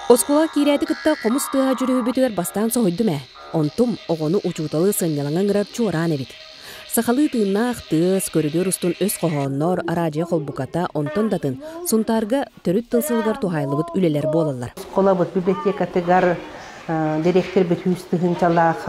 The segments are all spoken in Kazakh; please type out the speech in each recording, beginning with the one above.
Оскола кирәді кітті қомыс тұға жүрі бүтігер бастан соғойды мә. Онтум оғыны ұчуталы сыңнялаңан ғырар чуаран әбіт. Сақалы тыыннақ тыз көрігер ұстын өз қоғаннор аражия қолбуката онтон датын сұнтарға төріт тылсылғар тухайлыбыт үлелер болалар. Оскола бұд библиотекатыгар директор бүт үстігін чалақ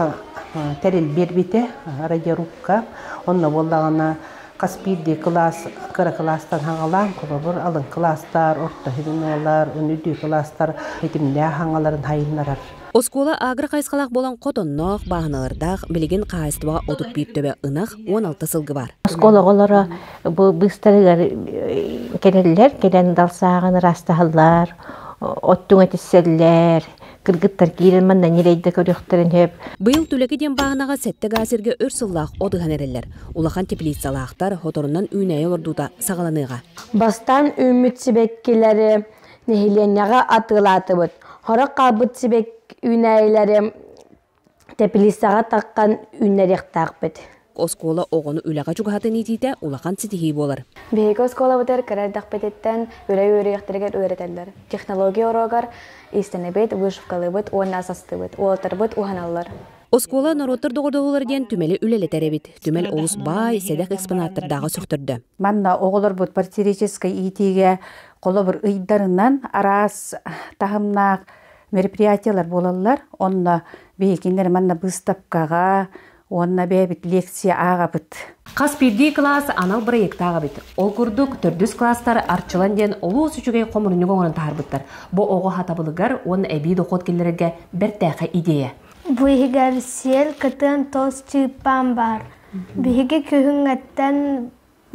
тәрел бербеті радиорубка. Онна болдағына Каспийді класс, кыра класстан хаңалан, қолабыр алын класстар, орта хединолар, үнүді класстар, хедимлі хаңаларын хайынларар. Оскола агры қайсқалақ болан қотоннақ, бағынылырдақ, білеген қайыстыға отып бейптөбе ынақ 16 сылғы бар. Оскола олары бұстарығар келелер, келен далсағын растағылар, оттың әтіселер, кыргыттар киирен манна нерейді көріқтерін хеп. Бұйыл түлігі ден бағынаға сәтті ғасырге өрсыллақ одығын әрелер. Улахан теплицалақтар хоторунан үйнәйі ордуда сағаланыға. Бастан үміт сібеккелері нехиленяға атылаты бұд. Хора қабыт сібек үйнәйлері теплицаға таққан үйнәрек тақ бұд. Оскола оғыны үліға жүгіғатын етейді улахан сетихи болар. Бейгі оскола бұдар кәрәрдақ бәтеттен үрей-өрейіқтіргер өретелдер. Технология орогар истені бет, вышывқалы бет, оңна асасты бет, олтар бет, уғаналар. Оскола народтар доғырдығылар ден түмелі үлелетер бет. Түмел олыс бай, седек экспонаттардағы сөқтірді. Манна оғылар бұд партирическай итеге қолы бір ұйдарынан арас тағымнақ мероприятиялар болалар. Онна бейкендер манна бұстапқаға, онна бәбіт лекция аға бұд. Каспийди класс анал проекттағы бит. Ол күрдік түрдіс класстар арчылан ден олу сүчіге қомырыны қоңын тарбыттар. Бұ оғы хатабылығар оны әбейді қот келдерге бір тәқі идея. Бұйығар сел кітін тоз чыппан бар. Бұйығы көхін әттен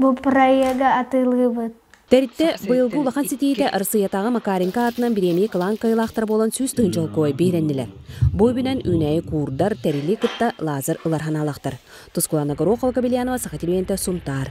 бұл проеға атылығы бұд. Тәрітті бұйылғы ұлақан сетейді арсыятағы Макаренко атынан біреме қылан қайлақтар болан сөз тұғынжыл қой бейрәннелер. Бой бінен үнәйі курдар тәрілі күтті лазыр ұлархан алақтар. Тұскулана Горохова Кабелянова Сахатилуенті Сунтар.